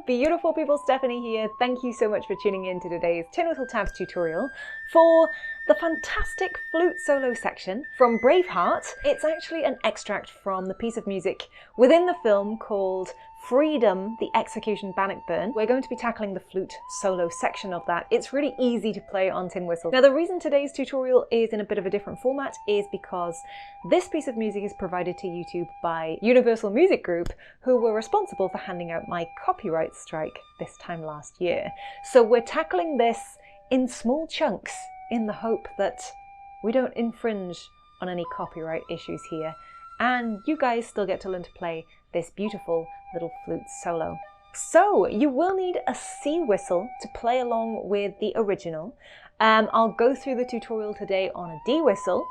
Hello beautiful people, Stephanie here. Thank you so much for tuning in to today's Tin Whistle Tabs tutorial for the fantastic flute solo section from Braveheart. It's actually an extract from the piece of music within the film called Freedom, the Execution Bannockburn. We're going to be tackling the flute solo section of that. It's really easy to play on tin whistle. Now the reason today's tutorial is in a bit of a different format is because this piece of music is provided to YouTube by Universal Music Group, who were responsible for handing out my copyright strike this time last year. So we're tackling this in small chunks in the hope that we don't infringe on any copyright issues here, and you guys still get to learn to play this beautiful little flute solo. So you will need a C whistle to play along with the original. I'll go through the tutorial today on a D whistle,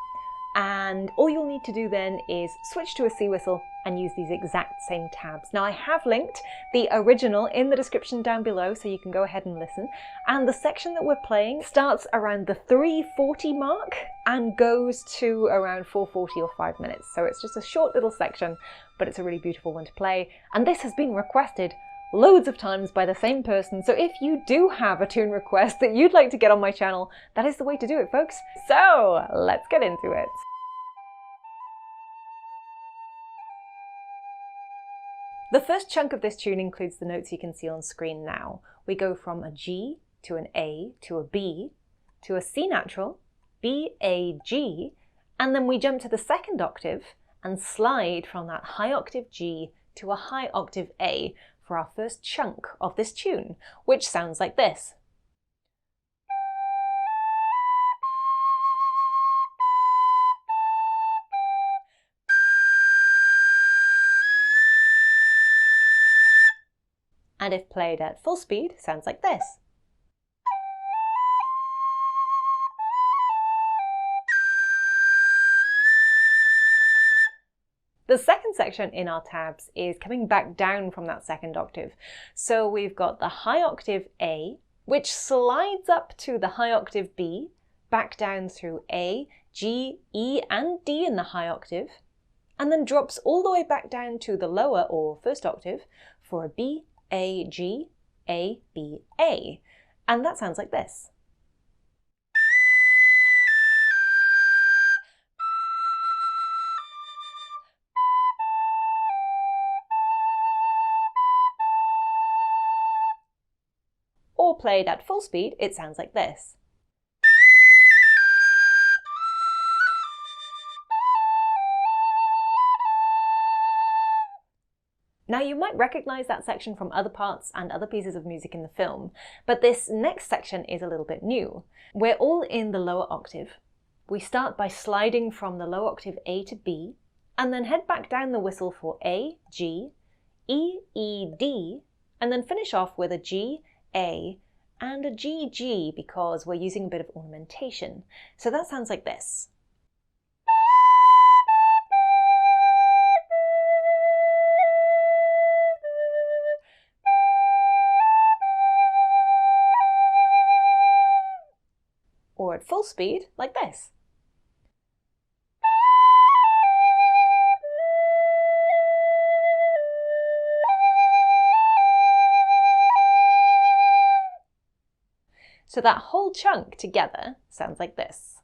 and all you'll need to do then is switch to a C whistle and use these exact same tabs. Now I have linked the original in the description down below so you can go ahead and listen, and the section that we're playing starts around the 3:40 mark and goes to around 4:40 or 5 minutes. So it's just a short little section, but it's a really beautiful one to play, and this has been requested loads of times by the same person. So if you do have a tune request that you'd like to get on my channel, that is the way to do it, folks. So let's get into it. The first chunk of this tune includes the notes you can see on screen now. We go from a G to an A to a B to a C natural, B, A, G, and then we jump to the second octave and slide from that high octave G to a high octave A for our first chunk of this tune, which sounds like this. And if played at full speed, sounds like this. The second section in our tabs is coming back down from that second octave. So we've got the high octave A, which slides up to the high octave B, back down through A, G, E, and D in the high octave, and then drops all the way back down to the lower or first octave for a B, A, G, A, B, A. And that sounds like this. Or played at full speed, it sounds like this. Now you might recognise that section from other parts and other pieces of music in the film, but this next section is a little bit new. We're all in the lower octave. We start by sliding from the low octave A to B, and then head back down the whistle for A, G, E, E, D, and then finish off with a G, A, and a G, G, because we're using a bit of ornamentation. So that sounds like this. Or at full speed, like this. So that whole chunk together sounds like this.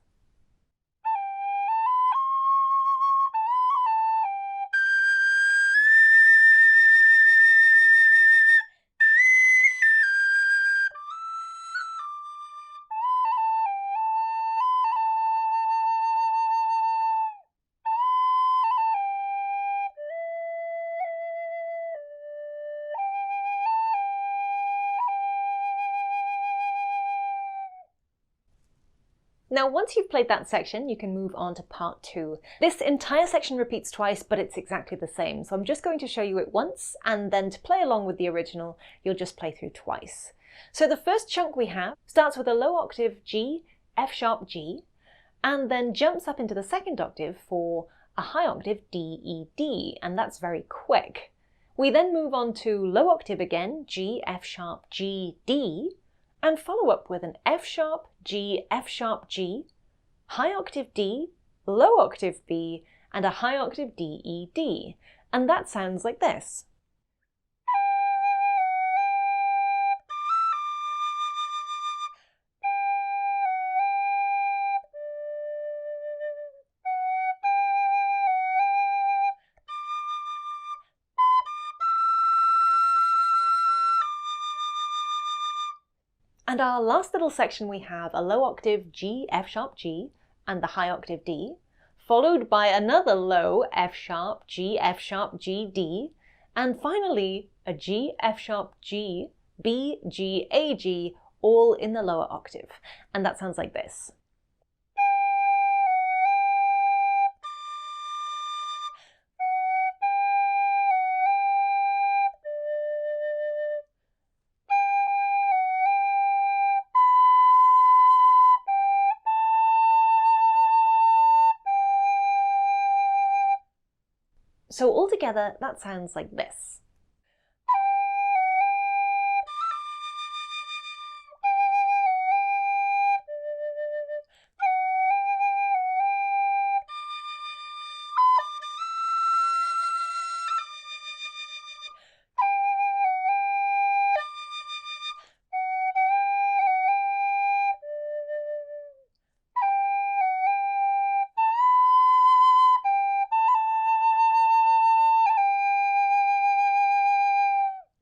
Now once you've played that section, you can move on to part 2. This entire section repeats twice, but it's exactly the same. So I'm just going to show you it once, and then to play along with the original, you'll just play through twice. So the first chunk we have starts with a low octave G, F sharp G, and then jumps up into the second octave for a high octave D, E, D, and that's very quick. We then move on to low octave again, G, F sharp, G, D, and follow up with an F sharp, G, F sharp, G, high octave D, low octave B, and a high octave D, E, D. And that sounds like this. And our last little section, we have a low octave G, F sharp G, and the high octave D, followed by another low F sharp G, F sharp G, D, and finally a G, F sharp G, B, G, A, G, all in the lower octave. And that sounds like this. So altogether, that sounds like this.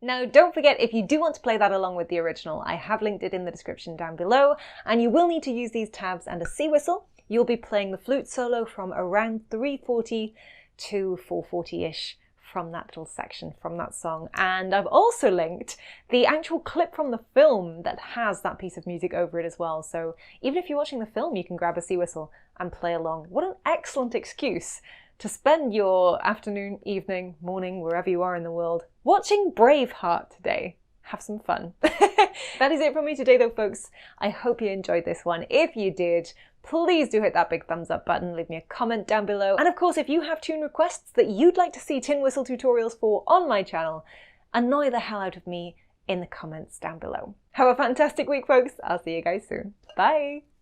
Now, don't forget, if you do want to play that along with the original, I have linked it in the description down below, and you will need to use these tabs and a C whistle. You'll be playing the flute solo from around 340 to 440-ish from that little section, from that song. And I've also linked the actual clip from the film that has that piece of music over it as well. So even if you're watching the film, you can grab a C whistle and play along. What an excellent excuse to spend your afternoon, evening, morning, wherever you are in the world, watching Braveheart today. Have some fun. That is it from me today though, folks. I hope you enjoyed this one. If you did, please do hit that big thumbs up button, leave me a comment down below. And of course, if you have tune requests that you'd like to see tin whistle tutorials for on my channel, annoy the hell out of me in the comments down below. Have a fantastic week, folks. I'll see you guys soon. Bye.